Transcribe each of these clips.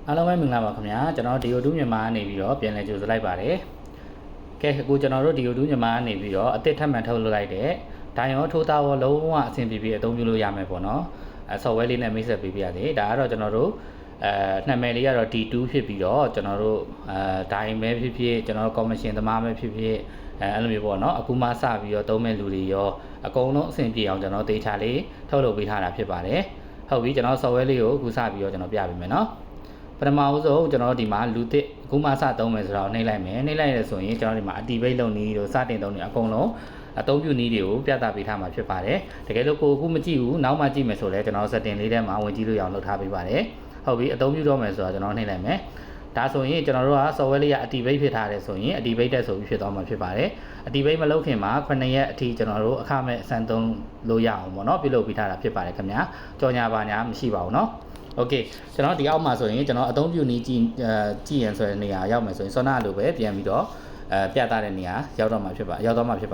အားလုံးပဲမင်္ဂလာပါခင်ဗျာကျွန်တော် DO2 မြန်မာနေပြီးတော့ပြန်လည်ကြိုဆိုလိုက်ပါတယ်ကဲအခုကျွန်တော်တို့ DO2 မြန်မာနေပြီးတော့အသစ်ထပ်မံထုတ်လုပ်လိုက်တဲ့ဒိုင်ရောထိုးသားရောလုံးဝအဆင်ပြေပြေအသုံးပြုလို့ရမယ်ပေါ့နော်software လေးနဲ့မိတ်ဆက်ပေးပြရသေးဒါကတော့ကျွန်တော်တို့နာမည်လေးကတော့ D2 ဖြစ်ပြီးတော့ကျွန်တော်တို့ဒိုင်ပဲဖြစ်ဖြစ်ကျွန်တော်တို့ commission သမားပဲဖြစ်ဖြစ်အဲ့လိုမျိုးပေါ့နော်အခုမှစပြီးတော့သုံးမဲ့လူတွေရောအကုန်လုံးအဆင်ပြေအောင်ကျွန်တော်တေချာလေးထုတ်လုပ်ပေးထားတာဖြစ်ပါတယ်ဟုတ်ပြီကျွန်တော် software လေးကိုအခုစပြီးတော့ကျွန်တော်ပြပေးမယ်နော်ပထမဦးဆုံးကျွန်တော်တို့ဒီမှာလူသစ်အခုမှစသုံးမယ်ဆိုတော့နှိပ်လိုက်မယ်နှိပ်လိုက်ရဆိုရင်ကျွန်တော်ဒီမှာ activate လုပ်နည်းတို့စတင်သုံးနည်းအကုန်လုံးအသုံးပြုနည်းတွေကိုပြသပေးထားမှာဖြစ်ပါတယ်တကယ်လို့ကိုအခုမကြည့်ဘူးနောက်မှကြည့်မယ်ဆိုလဲကျွန်တော် setting လေးထဲမှာဝင်ကြည့်လို့ရအောင်လုပ်ထားပေးပါတယ်ဟုတ်ပြီအသုံးပြုတော့မယ်ဆိုတော့ကျွန်တော်နှိပ်လိုက်မယ်ဒါဆိုရင်ကျွန်တော်တို့က software လေးက activate ဖြစ်ထားတယ်ဆိုရင် activate တက်ဆိုပြီးဖြစ်သွားမှာဖြစ်ပါတယ် activate မလုပ်ခင်မှာ9ရက်အထိကျွန်တော်တို့အခမဲ့အစမ်းသုံးလို့ရအောင်ပေါ့နော်ပြုလုပ်ပေးထားတာဖြစ်ပါတယ်ခင်ဗျာကြော်ညာပါညာမရှိပါဘူးเนาะโอเคကျွန်တော်ဒီအောက်မှာဆိုရင်ကျွန်တော်အသုံးပြုနည်းကြည့်ရင်ဆိုတဲ့နေရာရောက်မယ်ဆိုရင်စောနာလိုပဲပြန်ပြီးတော့ပြသတဲ့နေရာရောက်တော့မှာဖြစ်ပ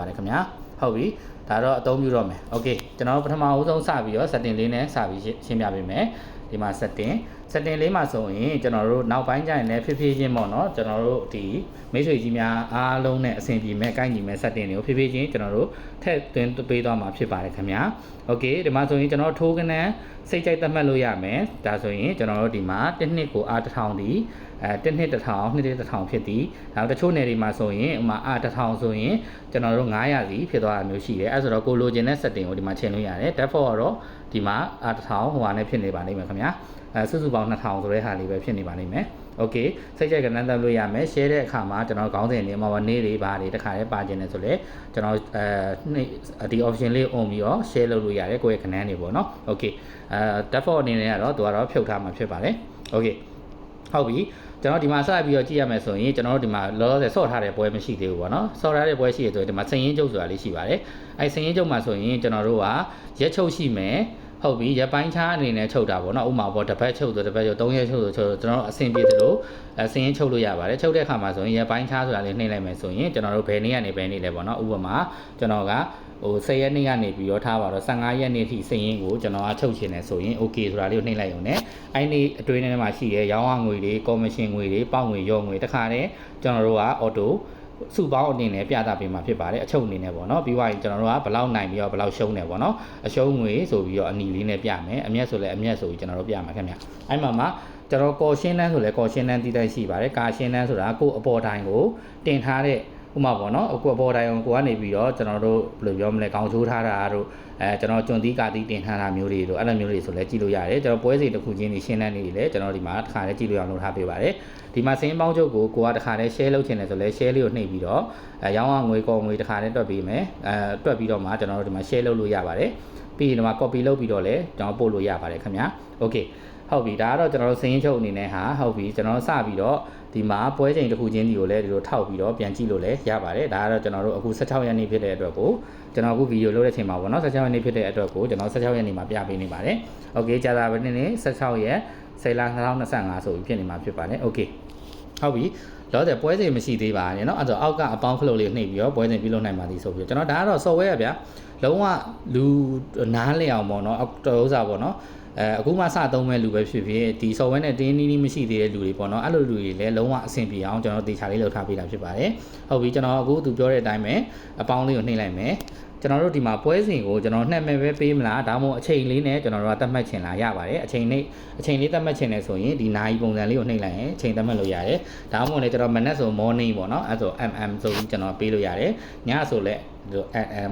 ါတယ်ခင်ဗျာဟုတ်ပြီဒါတော့အသုံးပြုတော့မယ်โอเคကျွန်တော်ပထမဦးဆုံးစပြီးတော့ setting လေးနဲ့စပြီးရှင်းပြပေးမယ်ဒီမှာ setting လေးမှာဆိုရင်ကျွန်တော်တို့နောက်ပိုင်းကျရင်လည်းဖြည်းဖြည်းချင်းပေါ့နော်ကျွန်တော်တို့ဒီမိတ်ဆွေကြီးများအားလုံးနဲ့အဆင်ပြေမဲ့ကိုင်းညီမဲ့ setting တွေကိုဖြည်းဖြည်းချင်းကျွန်တော်တို့ထည့်သွင်းပေးသွားမှာဖြစ်ပါတယ်ခင်ဗျာโอเคဒီမှာဆိုရင်ကျွန်တော်ထိုးကနန်းစိတ်ကြိုက်သတ်မှတ်လို့ရမယ်ဒါဆိုရင်ကျွန်တော်တို့ဒီမှာတစ်နှစ်ကိုအား1000ဒီတစ်နှစ်1000နှစ်1000ဖြစ်သည်နောက်တချို့နယ်တွေမှာဆိုရင်ဥမာအား1000ဆိုရင်ကျွန်တော်တို့900စီဖြစ်သွားတာမျိုးရှိတယ်အဲဆိုတော့ကိုလိုချင်တဲ့ setting ကိုဒီမှာချိန်လို့ရတယ် default ကတော့ဒီမှာအား1000ဟိုဟာနဲ့ဖြစ်နေပါလိမ့်မယ်ခင်ဗျာစုစုပေါင်း2000ဆိုတဲ့ဟာလေးပဲဖြစ်နေပါလိမ့်မယ်โอเคစိတ်ကြိုက်ကနန်းသတ်လို့ရမယ် share တဲ့အခါမှာကျွန်တော်ခေါင်းစဉ်တွေမှာနေတွေဘာတွေတခါလေးပါခြင်းနဲ့ဆိုလေကျွန်တော်ဒီ option လေး on ပြီးတော့ share လုပ်လို့ရတယ်ကိုယ့်ရဲ့ခဏန်းတွေပေါ့နော်โอเคdefault အနေနဲ့ကတော့သူကတော့ဖြုတ်ထားမှာဖြစ်ပါတယ်โอเคဟုတ်ပြီကျွန်တော်ဒီမှာစပြီးတော့ကြည့်ရမယ်ဆိုရင်ကျွန်တော်တို့ဒီမှာလောလောဆယ်ဆော့ထားတဲ့ပွဲမရှိသေးဘူးပေါ့နော်ဆော့ထားတဲ့ပွဲရှိရဆိုရင်ဒီမှာစင်ရင်ကျုပ်ဆိုတာလေးရှိပါတယ်အဲစင်ရင်ကျုပ်မှာဆိုရင်ကျွန်တော်တို့ကရက်ချုပ်ရှိမယ်ဟုတ်ပြီရပိုင်းခြားအနေနဲ့ချုပ်တာပေါ့နော်ဥမာပေါ့တစ်ပတ်ချုပ်ဆိုတစ်ပတ်ချုပ်3ရက်ချုပ်ဆိုကျွန်တော်တို့အဆင်ပြေသလိုစင်ရင်ချုပ်လို့ရပါတယ်ချုပ်တဲ့အခါမှာဆိုရင်ရပိုင်းခြားဆိုတာလေးနှိမ့်လိုက်မယ်ဆိုရင်ကျွန်တော်တို့ဘယ်နေ့ကနေဘယ်နေ့လဲပေါ့နော်ဥပမာကျွန်တော်က10ရက်နေ့ကနေပြီးတော့ထားပါတော့15ရက်နေ့ထိစင်ရင်ကိုကျွန်တော်ကချုပ်ချင်တယ်ဆိုရင် okay ဆိုတာလေးကိုနှိမ့်လိုက်ရုံနဲ့အဲ့ဒီအတွင်းထဲမှာရှိတဲ့ရောင်းအားငွေတွေ commission ငွေတွေပေါက်ငွေရောငွေတခါတည်းကျွန်တော်တို့က autoစုပေါင်းအနေနဲ့ပြသပေးမှာဖြစ်ပါတယ်အချုပ်အနေနဲ့ပေါ့နော်ပြီးသွားရင်ကျွန်တော်တို့ကဘယ်လောက်နိုင်ပြီးတော့ဘယ်လောက်ရှုံးတယ်ပေါ့နော်အရှုံးငွေဆိုပြီးတော့အနီလေးနဲ့ပြမယ်အမျက်ဆိုလည်းအမျက်ဆိုပြီးကျွန်တော်တို့ပြမှာခင်ဗျအဲ့မှာကျွန်တော်ကော်ရှင်းတန်းဆိုလည်းကော်ရှင်းတန်းတီးတိုက်ရှိပါတယ်ကာရှင်းတန်းဆိုတာကိုအပေါ်တိုင်းကိုတင်ထားတဲ့ဥမာပေါ့နော်အခုအပေါ်တိုင်းကိုကနေပြီးတော့ကျွန်တော်တို့ဘယ်လိုပြောမလဲခေါင်းချိုးထားတာတို့ကျွန်တော်ကျွန်သီးကာသီးတင်ထားတာမျိုးတွေတို့အဲ့လိုမျိုးတွေဆိုလည်းကြည့်လို့ရတယ်ကျွန်တော်ပွဲစီတစ်ခုချင်းဒီရှင်းတန်းလေးတွေလည်းကျွန်တော်ဒီမှာတစ်ခါလေးကြည့်လို့အောင်လုပ်ထားပေးပါတယ်ဒီမှာစင်းပေါင်းချုပ်ကိုကတခါလေး share လုပ်ချင်တယ်ဆိုလဲ share လေးကိုနှိပ်ပြီးတော့ရောင်းအောင်ငွေကောငွေတခါလေးတွက်ပေးမယ်တွက်ပြီးတော့မှကျွန်တော်တို့ဒီမှာ share လုပ်လို့ရပါတယ်ပြီးရင်ဒီမှာ copy လုပ်ပြီးတော့လည်းကျွန်တော်ပို့လို့ရပါတယ်ခင်ဗျာ okay ဟုတ်ပြီဒါကတော့ကျွန်တော်တို့စင်းချုပ်အနေနဲ့ဟာဟုတ်ပြီကျွန်တော်တို့စပြီးတော့ဒီမှာပွဲချိန်တစ်ခုချင်းဒီကိုလည်းဒီလိုထောက်ပြီးတော့ပြန်ကြည့်လို့လည်းရပါတယ်ဒါကတော့ကျွန်တော်တို့အခု16ရက်နေ့ဖြစ်တဲ့အတွက်ကိုကျွန်တော်အခုဗီဒီယိုလုပ်တဲ့အချိန်မှာပေါ့နော်16ရက်နေ့ဖြစ်တဲ့အတွက်ကိုကျွန်တော်16ရက်နေ့မှာပြပေးနေပါတယ်โอเคကြာတာပဲနေ့16ရက်10လ2025ဆိုပြီးဖြစ်နေမှာဖြစ်ပါတယ်โอเคဟုတ်ပြီလောတဲ့ပွဲစဉ်မရှိသေးပါနဲ့เนาะအဲ့တော့အောက်ကအပေါင်းခလုတ်လေးနှိပ်ပြီးတော့ပွဲစဉ်ပြုလုပ်နိုင်ပါသည်ဆိုပြီးကျွန်တော်ဒါကတော့ software ရဗျာလုံးဝလူနားလည်အောင်ပေါ့เนาะဥစားပေါ့เนาะအခုမှစသုံးမဲ့လူပဲဖြစ်ဖြစ်ဒီ software နဲ့တင်းနီးမရှိသေးတဲ့လူတွေပေါ့เนาะအဲ့လိုလူတွေလည်းလုံးဝအဆင်ပြေအောင်ကျွန်တော်တေချာလေးလုပ်ထားပေးတာဖြစ်ပါတယ်ဟုတ်ပြီကျွန်တော်အခုသူပြောတဲ့အတိုင်းပဲအပေါင်းလေးကိုနှိပ်လိုက်မယ်ကျွန်တော်တို့ဒီမှာပွဲစဉ်ကိုကျွန်တော်နှက်မဲ့ပဲပေးမလားဒါမှမဟုတ်အချိန်လေးနဲ့ကျွန်တော်တို့ကသတ်မှတ်ချင်လားရပါတယ်အချိန်လေးသတ်မှတ်ချင်တယ်ဆိုရင်ဒီနာရီပုံစံလေးကိုနှိပ်လိုက်ရင်အချိန်သတ်မှတ်လို့ရတယ်ဒါမှမဟုတ်လည်းကျွန်တော်မနက်ဆို morning ပေါ့နော်အဲ့ဆို mm ဆိုပြီးကျွန်တော်ပေးလို့ရတယ်ညဆိုလည်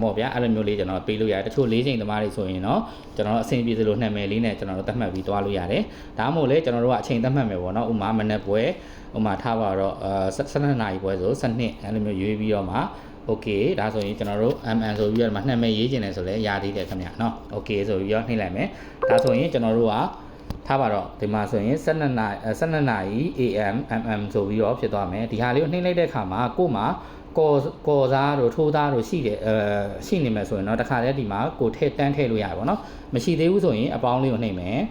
းပေါ့ဗျာအဲ့လိုမျိုးလေးကျွန်တော်ပေးလို့ရတယ်တချို့၄ချိန်သမားတွေဆိုရင်တော့ကျွန်တော်အဆင်ပြေသလိုနှက်မဲ့လေးနဲ့ကျွန်တော်တို့သတ်မှတ်ပြီးသွားလို့ရတယ်ဒါမှမဟုတ်လည်းကျွန်တော်တို့ကအချိန်သတ်မှတ်မယ်ပေါ့နော်ဥမာမနက်ပွဲဥမာထားပါတော့12နာရီပွဲဆို12အဲ့လိုမျိုးရွေးပြီးတော့မှโอเคဒါဆိုရင်ကျွန်တော်တို့ mm ဆိုပြီးတော့မှနှက်မဲ့ရေးကျင်တယ်ဆိုလဲရသေးတယ်ခင်ဗျာเนาะโอเคဆိုပြီးတော့နှိပ်လိုက်မယ်ဒါဆိုရင်ကျွန်တော်တို့ကထားပါတော့ဒီမှာဆိုရင်12နာရီ am mm ဆိုပြီးတော့ဖြစ်သွားမယ်ဒီဟာလေးကိုနှိပ်လိုက်တဲ့အခါမှာကို့မှာကော်စားတို့ထိုးသားတို့ရှိတယ်ရှိနေမယ်ဆိုရင်တော့တခါတည်းဒီမှာကိုထည့်တန်းထည့်လို့ရတယ်ပေါ့နော်မရှိသေးဘူးဆိုရင်အပေါင်းလေးကိုနှိပ်မယ်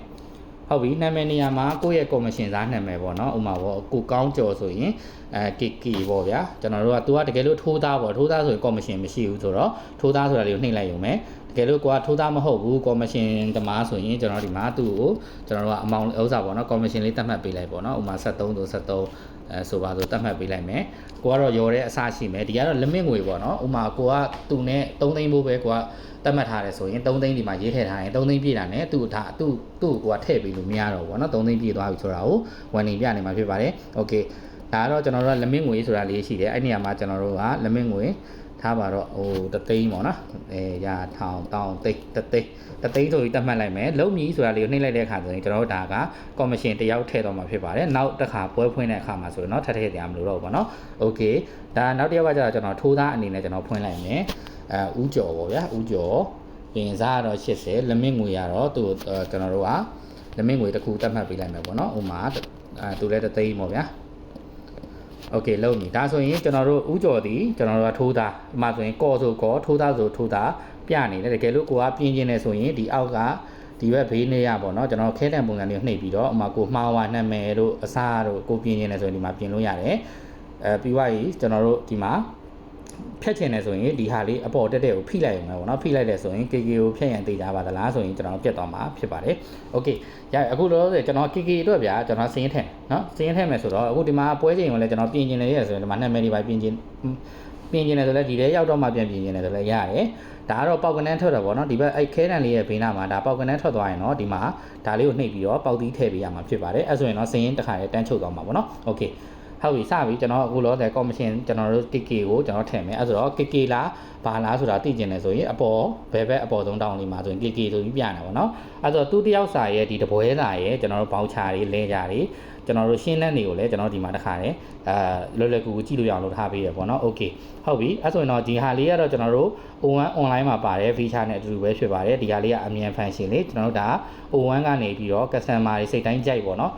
ဟုတ်ပြီနာမည်နေရာမှာကိုယ့်ရဲ့ commission စားနာမည်ပေါ့နော်ဥမာပေါ့ကိုကောင်းကျော်ဆိုရင်KK ပေါ့ဗျာကျွန်တော်တို့က तू ကတကယ်လို့ထိုးသားပေါ့ထိုးသားဆိုရင် commission မရှိဘူးဆိုတော့ထိုးသားဆိုတာလေးကိုနှိပ်လိုက်ရုံပဲ ကယ်လို့ကွာထိုးသားမဟုတ်ဘူးကော်မရှင်တမားဆိုရင်ကျွန်တော်ဒီမှာသူ့ကိုကျွန်တော်တို့ကအမောင်ဥစ္စာပေါ့နော်ကော်မရှင်လေးတတ်မှတ်ပေးလိုက်ပေါ့နော်ဥမာ73ဆို73ဆိုပါဆိုတတ်မှတ်ပေးလိုက်မယ်ကိုကတော့ရော်တဲ့အစရှိမယ်ဒီကတော့ limit ငွေပေါ့နော်ဥမာကိုကသူ့နဲ့3သိန်းဖို့ပဲကိုကတတ်မှတ်ထားတယ်ဆိုရင်3သိန်းဒီမှာရေးထည့်ထားရင်3သိန်းပြည့်တာနဲ့သူ့ကိုကထည့်ပေးလို့မရတော့ဘူးပေါ့နော်3သိန်းပြည့်သွားပြီဆိုတာကိုဝန်နေပြနေမှာဖြစ်ပါတယ်โอเคဒါကတော့ကျွန်တော်တို့က limit ငွေဆိုတာလေးရှိတယ်အဲ့ဒီနေရာမှာကျွန်တော်တို့က limit ငွေထားပါတော့တသိန်းပေါ့နော်ရာထောင်တောင်းသိန်းတသိန်းဆိုပြီးတတ်မှတ်လိုက်မယ်လုံးမြီဆိုတာလေးကိုနှိမ့်လိုက်တဲ့အခါဆိုရင်ကျွန်တော်တို့ဒါကကော်မရှင်တယောက်ထည့်တော့မှာဖြစ်ပါတယ်နောက်တစ်ခါပွဲဖွင့်တဲ့အခါမှာဆိုရင်တော့ထပ်ထည့်ရမလို့တော့ဘူးပေါ့နော်โอเคဒါနောက်တစ်ယောက်ကကျတော့ကျွန်တော်ထိုးသားအနေနဲ့ကျွန်တော်ဖွင့်လိုက်မယ်ဦးကျော်ပေါ့ဗျာဦးကျော်ပြင်စားကတော့80လက်မင်းငွေရတော့သူကျွန်တော်တို့ကလက်မင်းငွေတစ်ခုတတ်မှတ်ပေးလိုက်မယ်ပေါ့နော်ဥမာသူလည်းတသိန်းပေါ့ဗျာโอเคလုံးပြီဒါဆိုရင်ကျွန်တော်တို့ဥကြော်သည်ကျွန်တော်တို့ကထိုးသားဒီမှာဆိုရင်ကော့ဆိုကောထိုးသားဆိုထိုးသားပြနေတယ်တကယ်လို့ကိုကပြင်းချင်းနေဆိုရင်ဒီအောက်ကဒီဘက်ဘေးနေရပေါ့နော်ကျွန်တော်ခဲတံပုံစံလေးနှိပ်ပြီးတော့အမကိုမှားဝါနာမည်တို့အစားတို့ကိုပြင်းချင်းနေဆိုရင်ဒီမှာပြင်လို့ရတယ်ပြီးသွားပြီကျွန်တော်တို့ဒီမှာဖြတ်ချင်တယ်ဆိုရင်ဒီဟာလေးအပေါ်တက်တဲ့ကိုဖိလိုက်ရုံပဲပေါ့နော်ဖိလိုက်တယ်ဆိုရင် KK ကိုဖြတ်ရန်သေးကြပါသလားဆိုရင်ကျွန်တော်ပြတ်သွားမှာဖြစ်ပါတယ်โอเคရအခုတော့ကျွန်တော် KK အတွက်ဗျာကျွန်တော်စင်းထည့်နော်စင်းထည့်မယ်ဆိုတော့အခုဒီမှာပွဲချိန်ကိုလည်းကျွန်တော်ပြင်ကျင်နေရဆိုရင်ဒီမှာနာမည်တွေပါပြင်ကျင်တယ်ဆိုလည်းဒီထဲရောက်တော့မှပြင်ကျင်တယ်ဆိုလည်းရတယ်ဒါကတော့ပေါက်ကနန်းထွက်တော့ဗောနော်ဒီဘက်အဲ့ခဲတန်လေးရဲ့ဘေးနားမှာဒါပေါက်ကနန်းထွက်သွားရင်တော့ဒီမှာဒါလေးကိုနှိပ်ပြီးတော့ပေါက်သီးထည့်ပေးရမှာဖြစ်ပါတယ်အဲ့ဆိုရင်တော့စင်းတစ်ခါလေးတန်းချုပ်သွားမှာဗောနော်โอเคဟုတ်ပြီစပြီကျွန်တော်အခုလောတဲ့ကော်မရှင်ကျွန်တော်တို့ KK ကိုကျွန်တော်ထည့်မယ်အဲ့ဆိုတော့ KK လားဘာလားဆိုတာသိကျင်တယ်ဆိုရင်အပေါ်ဘယ်ဘက်အပေါ်ဆုံးတောင်းလေးမှာဆိုရင် KK ဆိုပြီးပြနေတာပေါ့နော်အဲ့ဆိုသူတယောက်စာရဲ့ဒီတပွဲစာရဲ့ကျွန်တော်တို့ဘောင်းချာတွေလဲကြတွေကျွန်တော်တို့ရှင်းလန်းတွေကိုလည်းကျွန်တော်ဒီမှာတစ်ခါနဲ့လွယ်လွယ်ကူကူကြည့်လို့ရအောင်လုပ်ထားပေးရပေါ့နော် Okay ဟုတ်ပြီအဲ့ဆိုရင်တော့ဒီဟာလေးကတော့ကျွန်တော်တို့ O1 online မှာပါတယ် feature နဲ့အတူတူပဲဖြစ်ပါတယ်ဒီဟာလေးကအမြန် function လေးကျွန်တော်တို့ဒါ O1 ကနေပြီးတော့ customer တွေစိတ်တိုင်းကြိုက်ပေါ့နော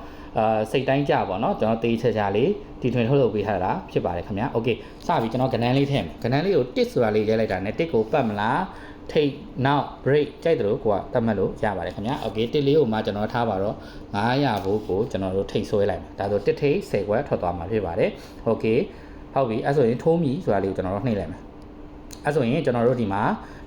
်စိတ်တိုင်းကြပါเนาะကျွန်တော်တေးချာလေးဒီထွင်ထုတ်လုပ်ပေးထားတာဖြစ်ပါတယ်ခင်ဗျာโอเคစပြီကျွန်တော်ကဏ္ဍလေးထည့်မယ်ကဏ္ဍလေးကိုတစ်ဆိုတာလေးရဲလိုက်တာ ਨੇ တစ်ကိုပတ်မလားထိတ်နောက် break ကြိုက်တယ်လို့ကိုကတတ်မှတ်လို့ရပါတယ်ခင်ဗျာโอเคတစ်လေးကိုမှကျွန်တော်ထားပါတော့900ဘိုးကိုကျွန်တော်တို့ထိတ်ဆွဲလိုက်မယ်ဒါဆိုတစ်ထိတ်10ခွဲထွက်သွားမှာဖြစ်ပါတယ်โอเคဟုတ်ပြီအဲ့ဆိုရင်ထိုးမြီဆိုတာလေးကိုကျွန်တော်တို့နှိပ်လိုက်မယ်အဲ့ဆိုရင်ကျွန်တော်တို့ဒီမှာ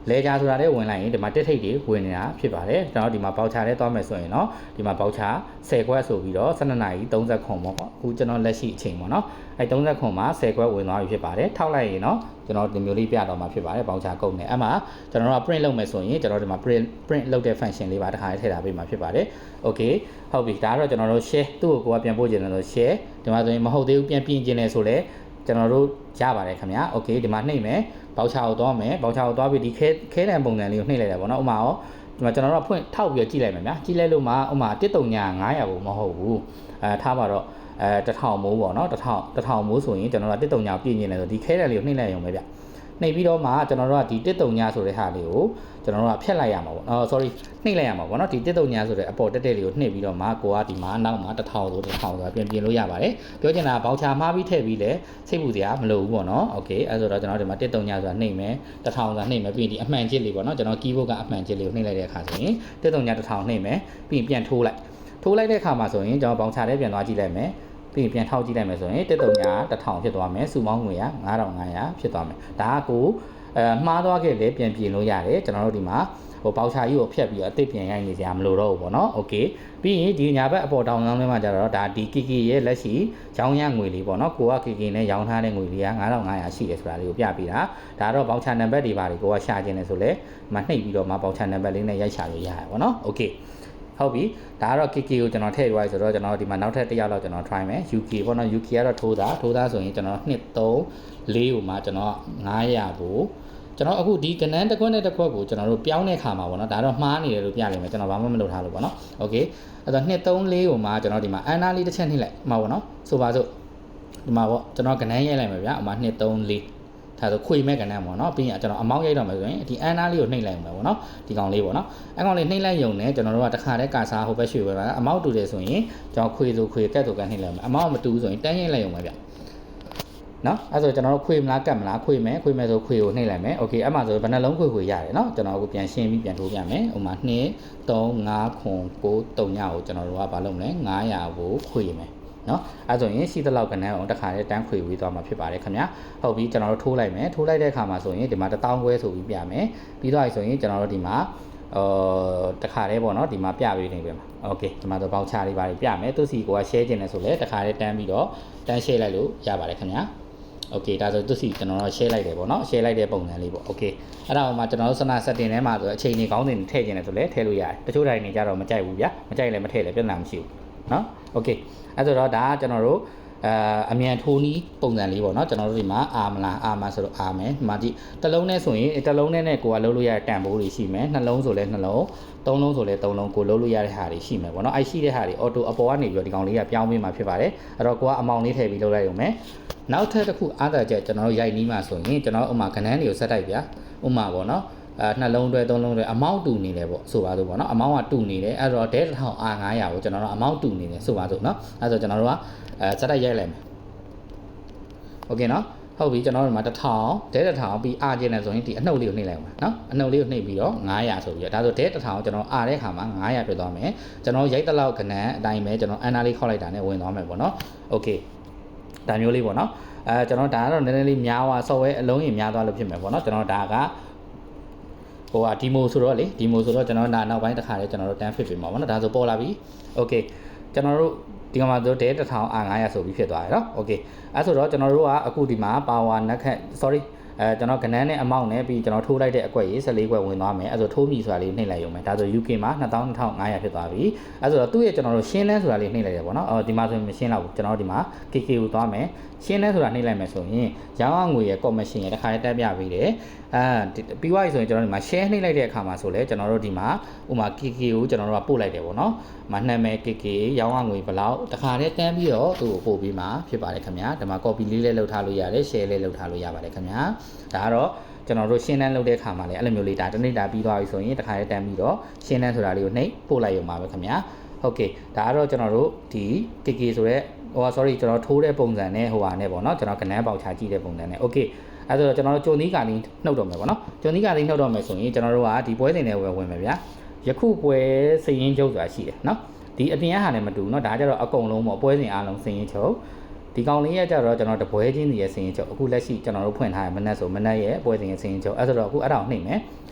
လဲကြဆိုတာလေးဝင်လိုက်ရင်ဒီမှာတက်ထိတ်တွေဝင်နေတာဖြစ်ပါတယ်ကျွန်တော်ဒီမှာပေါချာလေးသွားမယ်ဆိုရင်เนาะဒီမှာပေါချာ10ခွက်ဆိုပြီးတော့12နာရီ30ခွန်ပေါ့အခုကျွန်တော်လက်ရှိအချိန်ပေါ့เนาะအဲ30ခွန်မှာ10ခွက်ဝင်သွားပြီဖြစ်ပါတယ်ထောက်လိုက်ရင်เนาะကျွန်တော်ဒီမျိုးလေးပြတော့မှာဖြစ်ပါတယ်ပေါချာကုန်တယ်အဲ့မှာကျွန်တော်တို့က print လုပ်မယ်ဆိုရင်ကျွန်တော်ဒီမှာ print လုပ်တဲ့ function လေးပါတစ်ခါလေးထည့်ထားပေးမှာဖြစ်ပါတယ် okay ဟုတ်ပြီဒါကတော့ကျွန်တော်တို့ share သူ့ကိုပြန်ပို့ခြင်းလို့ share ဒီမှာဆိုရင်မဟုတ်သေးဘူးပြန်ပြင်ခြင်းလဲဆိုလဲကျွန်တော်တို့ရပါတယ်ခင်ဗျာ okay ဒီမှာနှိပ်မယ်ပေါချာကိုသွားမယ်ပေါချာကိုသွားပြီးဒီခဲတံပုံစံလေးကိုနှိပ်လိုက်တာပေါ့နော်ဥမာရောဒီမှာကျွန်တော်တို့ဖွင့်ထောက်ပြီးကြည့်လိုက်မယ်ဗျာကြည့်လိုက်လို့မှဥမာ13900ကိုမဟုတ်ဘူးထားပါတော့1000မိုးပေါ့နော်1000မိုးဆိုရင်ကျွန်တော်တို့139ပြည့်နေတယ်ဆိုဒီခဲတံလေးကိုနှိပ်လိုက်ရုံပဲဗျနှိပ်ပြီးတော့မှကျွန်တော်တို့ကဒီ139ဆိုတဲ့ဟာလေးကိုကျွန်တော်တို့ကဖြတ်လိုက်ရမှာပေါ့sorry နှိပ်လိုက်ရမှာပေါ့နော်ဒီ139ဆိုတဲ့အပေါ်တက်လေးကိုနှိပ်ပြီးတော့မှကိုကဒီမှာနောက်မှာ1000ဆိုဆိုတာပြင်လို့ရပါတယ်ပြောချင်တာဘောက်ချာမှားပြီးထည့်ပြီးလဲစိတ်ပူစရာမလိုဘူးပေါ့နော် okay အဲဆိုတော့ကျွန်တော်ဒီမှာ139ဆိုတာနှိပ်မယ်1000ဆိုတာနှိပ်မယ်ပြီးရင်ဒီအမှန်ချစ်လေးပေါ့နော်ကျွန်တော် keyboard ကအမှန်ချစ်လေးကိုနှိပ်လိုက်တဲ့အခါဆိုရင်139 1000နှိပ်မယ်ပြီးရင်ပြန်ထိုးလိုက်တဲ့အခါမှာဆိုရင်ကျွန်တော်ဘောက်ချာလေးပြန်သွားကြည့်လိုက်မယ်ပြီးပြန်ထောက်ကြည့်လိုက်မယ်ဆိုရင်139 1000ဖြစ်သွားမယ်စုပေါင်းငွေက9500ဖြစ်သွားမယ်ဒါကကိုမှားသွားခဲ့လေပြန်ပြင်လို့ရတယ်ကျွန်တော်တို့ဒီမှာဟိုဘောက်ချာကြီးကိုဖြတ်ပြီးတော့အသစ်ပြင်ရိုက်နေကြမလို့တော့ဘူးပေါ့နော်โอเคပြီးရင်ဒီညာဘက်အပေါ်တောင်ဆောင်ထဲမှာကျတော့ဒါဒီ KK ရဲ့လက်ရှိရောင်းရငွေလေးပေါ့နော်ကိုက KK နဲ့ရောင်းထားတဲ့ငွေလေးက9500ရှိတယ်ဆိုတာလေးကိုပြပေးတာဒါတော့ဘောက်ချာနံပါတ်တွေပါကိုကရှာခြင်းလဲဆိုလဲမနှိပ်ပြီးတော့မှဘောက်ချာနံပါတ်လေးနဲ့ရိုက်ရှာလို့ရတယ်ပေါ့နော်โอเคဟုတ်ပြီဒါကတော့ KK ကိုကျွန်တော်ထည့်ရွားဆိုတော့ကျွန်တော်ဒီမှာနောက်ထပ်တစ်ယောက်လောက်ကျွန်တော် try မယ် UK ပေါ့နော် UK ကတော့ထိုးသားဆိုရင်ကျွန်တော်2 3 4ကိုမှကျွန်တော်900ကိုကျွန်တော်အခုဒီကနန်းတစ်ခွက်နဲ့တစ်ခွက်ကိုကျွန်တော်တို့ပြောင်းတဲ့ခါမှာပေါ့နော်ဒါတော့မှားနေတယ်လို့ပြလိမ့်မယ်ကျွန်တော်ဘာမှမလုပ်ထားလို့ပေါ့နော်โอเคအဲ့တော့2 3 4ကိုမှကျွန်တော်ဒီမှာအန်နာလေးတစ်ချက်နှိပ်လိုက်မှာပေါ့နော်ဆိုပါစို့ဒီမှာပေါ့ကျွန်တော်ကနန်းရိုက်လိုက်မယ်ဗျာအမှ2 3 4ဒါဆိုခွေမဲ့ကဏ္ဍပေါ့နော်ပြီးရင်ကျွန်တော်အမောင်းရိုက်တော့မယ်ဆိုရင်ဒီအန်နာလေးကိုနှိပ်လိုက်အောင်ပဲပေါ့နော်ဒီကောင်လေးပေါ့နော်အကောင်လေးနှိပ်လိုက်ရုံနဲ့ကျွန်တော်တို့ကတစ်ခါတည်းကာစာဟိုဘက်ရွှေ့ပဲပါအမောင်းတူတယ်ဆိုရင်ကျွန်တော်ခွေဆိုခွေကတ်ဆိုကတ်နှိပ်လိုက်အောင်အမောင်းမတူဘူးဆိုရင်တန်းရိုက်လိုက်အောင်ပဲဗျနော်အဲ့ဆိုကျွန်တော်တို့ခွေမလားကတ်မလားခွေမယ်ဆိုခွေကိုနှိပ်လိုက်မယ်โอเคအဲ့မှာဆိုဘယ်နှလုံးခွေရတယ်နော်ကျွန်တော်အခုပြန်ရှင်းပြီးပြန်ထိုးပြမယ်ဥမာ2 3 5 9 9 3ညကိုကျွန်တော်တို့ကဘာလုပ်မလဲ900ကိုခွေမယ် နော်အဲ့ဆိုရင်ရှိသလောက်ကနန်းအောင်တစ်ခါလေးတန်းခွေဝေးသွားမှာဖြစ်ပါတယ်ခင်ဗျာဟုတ်ပြီကျွန်တော်တို့ထိုးလိုက်မယ်ထိုးလိုက်တဲ့အခါမှာဆိုရင်ဒီမှာ1000ခွဲဆိုပြီးပြမယ်ပြီးတော့ဆိုရင်ကျွန်တော်တို့ဒီမှာတစ်ခါလေးပေါ့နော်ဒီမှာပြပေးနေပြီမှာโอเคဒီမှာတော့ပေါက်ချလေးပါပြမယ်သူစီကိုက share ခြင်းနဲ့ဆိုလဲတစ်ခါလေးတန်းပြီးတော့တန်း share လိုက်လို့ရပါတယ်ခင်ဗျာโอเคဒါဆိုသူစီကျွန်တော်တို့ share လိုက်တယ်ပေါ့နော် share လိုက်တဲ့ပုံစံလေးပေါ့โอเคအဲ့ဒါမှကျွန်တော်တို့စနာ setting ထဲမှာဆိုအချိန်ကြီးကောင်းတင်ထည့်ခြင်းနဲ့ဆိုလဲထည့်လို့ရတယ်တချို့တိုင်းနေကြတော့မကြိုက်ဘူးဗျာမကြိုက်လည်းမထည့်လည်းပြဿနာမရှိဘူးเนาะโอเคအဲ့ဆိုတော့ဒါကကျွန်တော်တို့အမြန်ထိုးနီးပုံစံလေးပေါ့เนาะကျွန်တော်တို့ဒီမှာအာမလားအာမဆိုတော့အာမယ်ဒီမှာကြည့်တစ်လုံးနဲ့ဆိုရင်တစ်လုံးနဲ့ကိုကလုံးလို့ရတဲ့တန်ဖိုးတွေရှိမယ်နှလုံးဆိုလဲနှလုံးသုံးလုံးဆိုလဲသုံးလုံးကိုလုံးလို့ရတဲ့ဟာတွေရှိမယ်ပေါ့เนาะအဲ့ရှိတဲ့ဟာတွေအော်တိုအပေါ်ကနေပြီးတော့ဒီကောင်လေးကပြောင်းပေးမှာဖြစ်ပါတယ်အဲ့တော့ကိုကအမောင်လေးထည့်ပြီးလုပ်လိုက်ရုံပဲနောက်ထပ်တစ်ခုအားသာချက်ကျွန်တော်တို့ရိုက်နီးမှာဆိုရင်ကျွန်တော်ဥမာကဏ္ဍတွေကိုဆက်တိုက်ဗျာဥမာပေါ့เนาะနှလုံးတွဲသုံးလုံးတွဲအမောင့်တူနေတယ်ပေါ့ဆိုပါစို့ပေါ့နော်အမောင့်ကတူနေတယ်အဲ့တော့ဒဲ1000 R900ကိုကျွန်တော်တို့အမောင့်တူနေတယ်ဆိုပါစို့နော်အဲ့ဆိုကျွန်တော်တို့ကစက်တိုက်ရိုက်လိုက်မယ်โอเคနော်ဟုတ်ပြီကျွန်တော်တို့မှာ1000ဒဲ1000ပြီး R ကျင်းတယ်ဆိုရင်ဒီအနှုတ်လေးကိုနှိပ်လိုက်အောင်နော်အနှုတ်လေးကိုနှိပ်ပြီးတော့900ဆိုပြီးတော့ဒါဆိုဒဲ1000ကိုကျွန်တော် R တဲ့ခါမှာ900ပြတ်သွားမယ်ကျွန်တော်ရိုက်တလောက်ကဏ္ဍအတိုင်းပဲကျွန်တော်အန်နာလေးခေါက်လိုက်တာနဲ့ဝင်သွားမယ်ပေါ့နော်โอเคဒါမျိုးလေးပေါ့နော်ကျွန်တော်ဒါကတော့နည်းနည်းလေးများသွား software အလုံးကြီးများသွားလို့ဖြစ်မယ်ပေါ့နော်ကျွန်တော်ဒါကဟိုဒီမိုဆိုတော့လေဒီမိုဆိုတော့ကျွန်တော်နောက်ပိုင်းတစ်ခါလေးကျွန်တော်တို့တန်း fit ပြင်ပါဘောနော်ဒါဆိုပေါ်လာပြီโอเคကျွန်တော်တို့ဒီမှာဆိုဒဲ1000 R900ဆိုပြီးဖြစ်သွားတယ်နော်โอเคအဲ့ဆိုတော့ကျွန်တော်တို့ကအခုဒီမှာ power နက်ခက် sorry ကျွန်တော်ကဏ္ဍနဲ့အမောင့်နဲ့ပြီးကျွန်တော်ထိုးလိုက်တဲ့အကွက်ရေး14ကွက်ဝင်သွားမယ်အဲ့ဆိုထိုးမိဆိုတာလေးနှိပ်လိုက်ရုံပဲဒါဆို UK မှာ2500ဖြစ်သွားပြီအဲ့ဆိုတော့သူ့ရဲ့ကျွန်တော်တို့ရှင်းလန်းဆိုတာလေးနှိပ်လိုက်ရပါတော့ဒီမှာဆိုရင်မရှင်းတော့ဘူးကျွန်တော်ဒီမှာ KK ကိုသွားမယ်ရှင်းလန်းဆိုတာနှိပ်လိုက်မယ်ဆိုရင်ရောင်းအောင်ငွေရဲ့ commission ရဲ့တစ်ခါလေးတက်ပြပေးတယ်ပြီးသွားပြီဆိုရင်ကျွန်တော်ဒီမှာ share နှိပ်လိုက်တဲ့အခါမှာဆိုလဲကျွန်တော်တို့ဒီမှာဥမာ KK ကိုကျွန်တော်တို့ကပို့လိုက်တယ်ပေါ့နော်မနှမ်းမဲ့ KK ရောင်းအောင်ငွေဘယ်လောက်တစ်ခါလေးတန်းပြီးတော့သူ့ကိုပို့ပြီးမှဖြစ်ပါတယ်ခင်ဗျာဒီမှာ copy လေးလည်းလုပ်ထားလို့ရတယ် share လေးလုပ်ထားလို့ရပါတယ်ခင်ဗျာဒါကတော့ကျွန်တော်တို့ရှင်းတန်းလုပ်တဲ့အခါမှာလည်းအဲ့လိုမျိုးလေးဒါတနေ့တာပြီးသွားပြီဆိုရင်တစ်ခါလေးတန်းပြီးတော့ရှင်းတန်းဆိုတာလေးကိုနှိပ်ပို့လိုက်ရုံပါပဲခင်ဗျာဟုတ်ကဲ့ဒါကတော့ကျွန်တော်တို့ဒီ KK ဆိုတဲ့sorry ကျွန်တော်ထိုးတဲ့ပုံစံနဲ့ဟိုဟာနဲ့ပေါ့နော်ကျွန်တော်ကဏ္ဍပေါက်ချကြည့်တဲ့ပုံစံနဲ့ okay အဲ့ဆိုတော့ကျွန်တော်တို့ဂျုံသီးကာလီနှုတ်တော့မယ်ပေါ့နော်ဂျုံသီးကာလီနှုတ်တော့မယ်ဆိုရင်ကျွန်တော်တို့ကဒီပွဲစဉ်တွေဝင်မယ်ဗျာယခုပွဲစည်ရင်းချုပ်ဆိုတာရှိတယ်နော်ဒီအပြင်ဟာနဲ့မတူနော်ဒါကြတော့အကုန်လုံးပေါ့ပွဲစဉ်အားလုံးစည်ရင်းချုပ်ဒီကောင်လေးရဲ့ကြတော့ကျွန်တော်တပွဲချင်းစီရဲ့စည်ရင်းချုပ်အခုလက်ရှိကျွန်တော်တို့ဖွင့်ထားရမနက်ဆိုမနက်ရဲ့ပွဲစဉ်ရဲ့စည်ရင်းချုပ်အဲ့ဆိုတော့အခုအဲ့ဒါကိုနှိပ်မယ်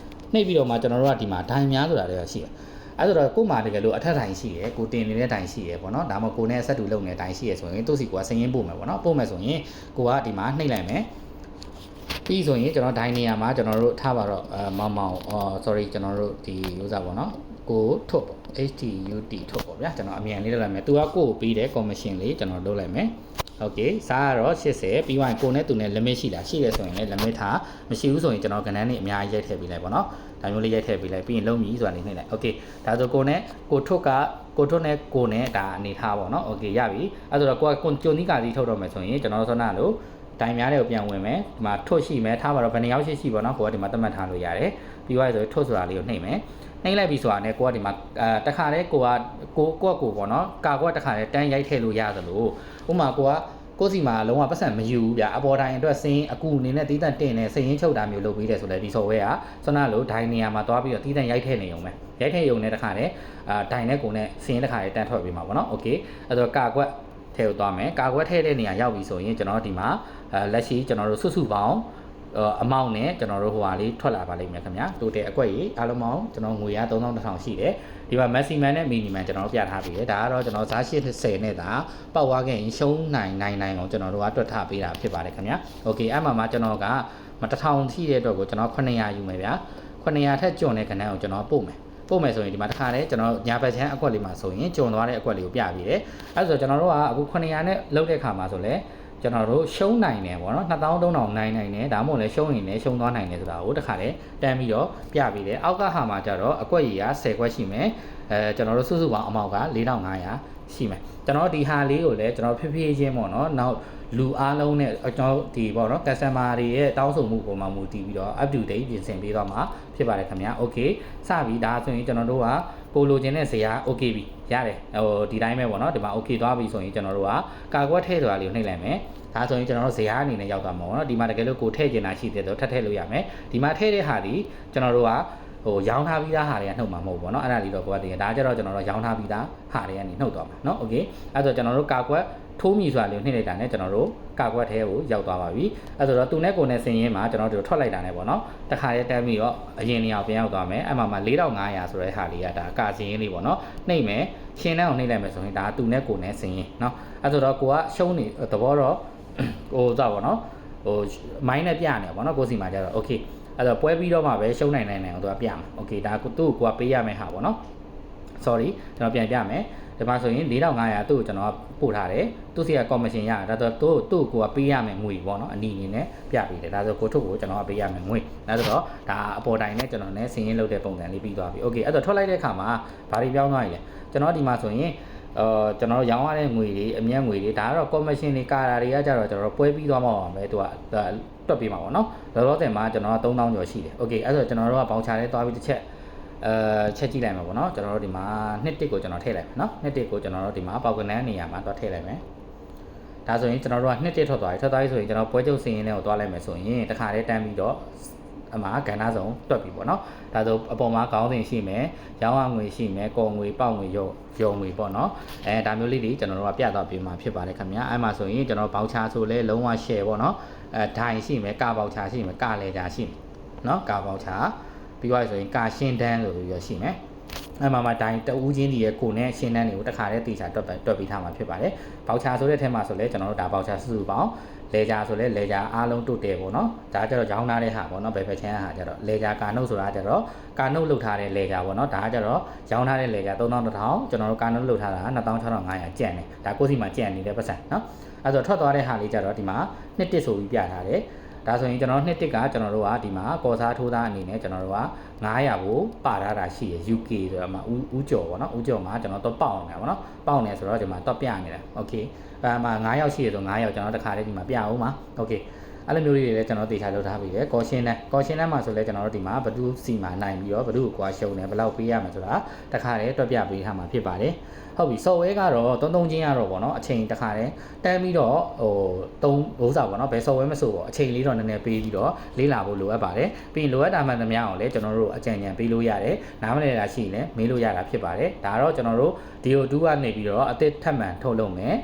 နှိပ်ပြီးတော့မှကျွန်တော်တို့ကဒီမှာဒိုင်များဆိုတာလည်းရှိတယ်အဲ့ဆိုတော့ကို့မှာတကယ်လို့အထက်တိုင်ရှိတယ်ကိုတင်နေတဲ့တိုင်ရှိတယ်ပေါ့နော်ဒါမှမဟုတ်ကိုနဲ့ဆက်တူလုပ်နေတဲ့တိုင်ရှိရဆိုရင်သူ့စီကစည်ရင်းပို့မယ်ပေါ့နော်ပို့မယ်ဆိုရင်ကိုကဒီမှာနှိပ်လိုက်မယ်ပြီးဆိုရင်ကျွန်တော်ဒိုင်နေရာမှာကျွန်တော်တို့ထားပါတော့မောင်sorry ကျွန်တော်တို့ဒီဥစားပေါ့နော်ကိုထုတ်ပေါ့ HTUT ထုတ်ပေါ့ဗျာကျွန်တော်အမြန်လေးလုပ်လိုက်မယ်သူကကိုပေးတဲ့ commission လေးကျွန်တော်လုပ်လိုက်မယ်โอเคစားကတော့80ပြီးရင်ကိုနဲ့သူနဲ့ limit ရှိလားရှိတယ်ဆိုရင်လည်း limit ထားမရှိဘူးဆိုရင်ကျွန်တော်ကဏ္ဍနဲ့အများကြီးရိုက်ထည့်ပေးလိုက်ပေါ့နော်ဒါမျိုးလေးရိုက်ထည့်ပေးလိုက်ပြီးရင်လုံးပြီဆိုတာလေးနှိပ်လိုက်โอเคဒါဆိုကိုနဲ့ကိုထုတ်ကကိုထုတ်နဲ့ကိုနဲ့ဒါအနေထားပေါ့နော်โอเคရပြီအဲ့ဆိုတော့ကိုကဂျုံသီးကာစီထုတ်တော့မယ်ဆိုရင်ကျွန်တော်ဆောနာလို့တိုင်များတွေကိုပြန်ဝင်မယ်ဒီမှာထွတ်ရှိမယ်ထားပါတော့ဘယ်နှယောက်ရှိပေါ့နော်ကိုကဒီမှာသတ်မှတ်ထားလို့ရတယ်ပြီးသွားပြီဆိုရင်ထွတ်ဆိုတာလေးကိုနှိပ်မယ်နှိပ်လိုက်ပြီဆိုတာနဲ့ကိုကဒီမှာတခါတည်းကိုပေါ့နော်ကာကွက်တခါတည်းတန်းရိုက်ထည့်လို့ရသလိုဥမာကိုစီမှာလုံးဝပတ်စံမယူဘူးဗျအပေါ်တိုင်းအတွက်စင်းအကူအနေနဲ့တီးတန့်တင်နေစင်းရင်းချုပ်တာမျိုးလုပ်ပေးတယ်ဆိုလဲဒီ software ကဆွမ်းနာလို့ဒိုင်နေရာမှာသွားပြီးတော့တီးတန့်ရိုက်ထည့်နေုံပဲရိုက်ထည့်ရုံနဲ့တခါတည်းဒိုင်နဲ့ကိုနဲ့စင်းတခါတည်းတန်းထွက်ပြီးမှာပေါ့နော်โอเคအဲ့တော့ကာကွက်ထည့်သွားမယ်ကာကွက်ထည့်တဲ့နေရာရောက်ပြီဆိုရင်ကျွန်တော်ဒီမှာလက်ရှိကျွန်တော်တို့စုပေါင်းအမောင့်နဲ့ကျွန်တော်တို့ဟိုဟာလေးထွက်လာပါလိမ့်မယ်ခင်ဗျာတိုတယ်အကွက်ကြီးအားလုံးပေါင်းကျွန်တော်ငွေရ3200ရှိတယ်ဒီမှာ maximum နဲ့ minimum ကျွန်တော်တို့ပြထားပြီးတယ်ဒါကတော့ကျွန်တော်ဈာ80နဲ့ဒါပောက်သွားခဲ့ရင်ရှုံးနိုင်အောင်ကျွန်တော်တို့ကတွက်ထားပေးတာဖြစ်ပါတယ်ခင်ဗျာโอเคအဲ့မှာကျွန်တော်က1000ရှိတဲ့အတွက်ကိုကျွန်တော်900ယူမယ်ဗျာ900ထက်ကျွန်းတဲ့ခဏကိုကျွန်တော်ပို့မယ်ဆိုရင်ဒီမှာတစ်ခါတည်းကျွန်တော်ညာဘက်ချမ်းအကွက်လေးမှာဆိုရင်ကျွန်းသွားတဲ့အကွက်လေးကိုပြပြီးတယ်အဲ့ဆိုကျွန်တော်တို့ကအခု900နဲ့လောက်တဲ့ခါမှာဆိုလဲကျွန်တော်တို့ရှုံးနိုင်တယ်ပေါ့နော်2300နိုင်တယ်ဒါမှမဟုတ်လဲရှုံးရင်လည်းရှုံးသွားနိုင်တယ်ဆိုတာကိုတခါတည်းတန်းပြီးတော့ပြပြီးတယ်အောက်ကဟာမှာကျတော့အကွက်ကြီးက10ခွက်ရှိမယ်ကျွန်တော်တို့စုပေါင်းအမောက်က4500ရှိမယ်ကျွန်တော်ဒီဟာလေးကိုလည်းကျွန်တော်ဖြည်းဖြည်းချင်းပေါ့နော်နောက်လူအားလုံးနဲ့ကျွန်တော်ဒီပေါ့နော် customer တွေရဲ့တောင်းဆိုမှုပုံမှန်မူတည်ပြီးတော့ up to date ပြင်ဆင်ပေးသွားမှာဖြစ်ပါတယ်ခင်ဗျာ okay စပြီဒါဆိုရင်ကျွန်တော်တို့ကကိုလိုချင်တဲ့ဇာတ် okay ပြီရတယ်ဟိုဒီတိုင်းပဲပေါ့နော်ဒီမှာ okay သွားပြီဆိုရင်ကျွန်တော်တို့ကကာကွက်ထည့်ဆိုတာလေးကိုနှိပ်လိုက်မယ်ဒါဆိုရင်ကျွန်တော်တို့ဇာတ်အနေနဲ့ရောက်သွားမှာပေါ့နော်ဒီမှာတကယ်လို့ကိုထည့်ချင်တာရှိတယ်ဆိုထပ်ထည့်လို့ရမယ်ဒီမှာထည့်တဲ့ဟာဒီကျွန်တော်တို့ကဟ ဟိုရောင်းထားပြီးသားဟာတွေကနှုတ်မှာမဟုတ်ဘူးเนาะအဲ့ဒါလေးတော့ကိုကတည်ဒါကြတော့ကျွန်တော်တို့ရောင်းထားပြီးသားဟာတွေကနေနှုတ်သွားမှာเนาะโอเคအဲ့ဆိုကျွန်တော်တို့ကာကွက်ထိုးမိဆိုတာလေးနှိမ့်လိုက်တာနဲ့ကျွန်တော်တို့ကာကွက်ထဲကိုရောက်သွားပါပြီအဲ့ဆိုတော့သူနဲ့ကိုနဲ့ဆင်းရင်းမှာကျွန်တော်တို့ထွက်လိုက်တာနဲ့ပေါ့နော်တခါလေးတက်ပြီးတော့အရင်နေအောင်ပြန်ရောက်သွားမယ်အဲ့မှာ4500ဆိုတဲ့ဟာလေးကဒါကာစင်းရင်းလေးပေါ့နော်နှိမ့်မယ်ရှင်းတဲ့အောင်နှိမ့်လိုက်မယ်ဆိုရင်ဒါသူနဲ့ကိုနဲ့ဆင်းရင်းเนาะအဲ့ဆိုတော့ကိုကရှုံးနေသဘောတော့ဟိုသွားပေါ့နော်ဟိုမိုင်းနဲ့ပြနေပေါ့နော်ကိုစီမှာကျတော့โอเคအဲ့တော့ပွဲပြီးတော့မှပဲရှုံးနိုင်အောင်သူကပြမှာโอเคဒါသူ့ကိုကပေးရမယ်ဟာပေါ့နော် sorry ကျွန်တော်ပြန်ပြမယ်ဒီမှာဆိုရင်4500သူ့ကိုကျွန်တော်ပို့ထားတယ်သူ့စီက commission ရတာဒါဆိုသူ့ကိုကပေးရမယ်ငွေပေါ့နော်အနီအနေနဲ့ပြပေးတယ်ဒါဆိုကိုထုတ်ကိုကျွန်တော်ကပေးရမယ်ငွေဒါဆိုတော့ဒါအပေါ်တိုင်းနဲ့ကျွန်တော်နဲ့ဆင်းရင်းလုပ်တဲ့ပုံစံလေးပြီးသွားပြီ okay အဲ့တော့ထွက်လိုက်တဲ့အခါမှာဘာတွေပြောင်းသွားပြီလဲကျွန်တော်ဒီမှာဆိုရင်ကျွန်တော်ရောင်းရတဲ့ငွေတွေအမြတ်ငွေတွေဒါကတော့ commission တွေကာတာတွေကကြတော့ကျွန်တော်ပွဲပြီးသွားမှာပါပဲသူကတွက်ပေးမှာပေါ့နော်လောလောဆယ်မှာကျွန်တော်က3000ကျော်ရှိတယ် okay အဲ့ဆိုကျွန်တော်တို့ကဘောင်ချာလေးသွားပြီးတစ်ချက်ချက်ကြည့်လိုက်မှာပေါ့နော်ကျွန်တော်တို့ဒီမှာ2တစ်ကိုကျွန်တော်ထည့်လိုက်မယ်နော်2တစ်ကိုကျွန်တော်တို့ဒီမှာပေါက်ကနန်းနေရာမှာတော့ထည့်လိုက်မယ်ဒါဆိုရင်ကျွန်တော်တို့က2တစ်ထွက်သွားပြီဆိုရင်ကျွန်တော်ပွဲချုပ်စင်ရင်းလေးကိုသွားလိုက်မယ်ဆိုရင်တခါလေးတန်းပြီးတော့အမှာကဏ္ဍဆုံးတွက်ပြီပေါ့နော်ဒါဆိုအပေါ်မှာခေါင်းစဉ်ရှိမယ်ရောင်းရငွေရှိမယ်ကော်ငွေပေါက်ငွေရုံငွေပေါ့နော်ဒါမျိုးလေးတွေကျွန်တော်တို့ကပြသွားပေးမှာဖြစ်ပါတယ်ခင်ဗျာအဲ့မှာဆိုရင်ကျွန်တော်ဘောက်ချာဆိုလဲလုံးဝ share ပေါ့နော်ဒိုင်ရှိမယ်ကဘောက်ချာရှိမယ်ကလဲချာရှိမယ်နော်ကဘောက်ချာပြီးသွားပြီဆိုရင်ကာရှင်းတန်းလို့ပြီးရရှိမယ်အဲ့မှာဒိုင်တဦးချင်းဒီရဲ့ကိုနဲ့ရှင်းတန်းတွေကိုတခါတည်းတေချာတွက်ပြီးထားမှာဖြစ်ပါတယ်ဘောက်ချာဆိုတဲ့ထဲမှာဆိုလဲကျွန်တော်တို့ဒါဘောက်ချာစုစုပေါင်းလေချာဆိုလဲလေချာအားလုံးတုတ်တယ်ပေါ့နော်ဒါကြတော့ရောင်းထားတဲ့ဟာပေါ့နော်ဘယ်ဖက်ချမ်းဟာကြတော့လေချာကာနုတ်ဆိုတာကြတော့ကာနုတ်လုတ်ထားတဲ့လေချာပေါ့နော်ဒါကြတော့ရောင်းထားတဲ့လေချာ3100ကျွန်တော်တို့ကာနုတ်လုတ်ထားတာ26,500ကျန်တယ်ဒါကိုစီမှာကျန်နေတဲ့ပတ်စံနော်အဲ့ဆိုထွက်သွားတဲ့ဟာလေးကြတော့ဒီမှာ2တစ်ဆိုပြီးပြထားတယ်ဒါဆိုရင်ကျွန်တော်2တစ်ကကျွန်တော်တို့ကဒီမှာကော်စားထိုးသားအနေနဲ့ကျွန်တော်တို့က900ကိုပါထားတာရှိရ UK ဆိုတော့မှဦးကျော်ပေါ့နော်ဦးကျော်မှာကျွန်တော်တော့ပေါက်နေတာပေါ့နော်ပေါက်နေဆိုတော့ဒီမှာတော့ပြနေတာ okay အဲ့မှာ9ယောက်ရှိရဆို9ယောက်ကျွန်တော်တခါလေးဒီမှာပြအောင်ပါ okay အဲ့လိုမျိုးလေးတွေလည်းကျွန်တော်တေချာလုပ်ထားပြီလေကော်ရှင်းနဲ့မှာဆိုလဲကျွန်တော်တို့ဒီမှာဘဒုစီမှာနိုင်ပြီးတော့ဘဒုကိုကွာရှုံတယ်ဘယ်လောက်ပေးရမှာဆိုတာတခါလေးတွက်ပြပေးထားမှာဖြစ်ပါတယ်ဟုတ်ပြီ software ကတော့သုံးချင်းရတော့ပေါ့နော်အချိန်တခါတည်းတန်းပြီးတော့ဟိုစားပေါ့နော်ဘယ် software မဆိုပေါ့အချိန်လေးတော့နည်းနည်းပေးပြီးတော့လေးလာဖို့လိုအပ်ပါတယ်ပြီးရင်လိုအပ်တာမှန်သမျှအောင်လည်းကျွန်တော်တို့အကြံဉာဏ်ပေးလို့ရတယ်နားမလည်တာရှိရင်လည်းမေးလို့ရတာဖြစ်ပါတယ်ဒါတော့ကျွန်တော်တို့ DO2 ကနေပြီးတော့အသစ်ထပ်မံထုတ်လုပ်မယ်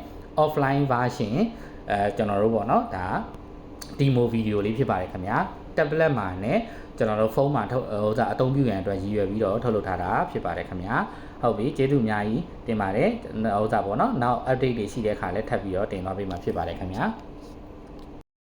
offline version ကျွန်တော်တို့ပေါ့နော်ဒါ demo video လေးဖြစ်ပါတယ်ခင်ဗျာ tablet မှာနဲ့ကျွန်တော်တို့ဖုန်းမှာထုတ်ဟိုစားအသုံးပြုရန်အတွက်ရည်ရွယ်ပြီးတော့ထုတ်လုပ်ထားတာဖြစ်ပါတယ်ခင်ဗျာဟုတ်ပြီကျေးဇူးအများကြီးတင်ပါတယ်ဟိုစားပေါ့နော်နောက် update တွေရှိတဲ့အခါလည်းထပ်ပြီးတော့တင်သွားပေးမှာဖြစ်ပါတယ်ခင်ဗျာ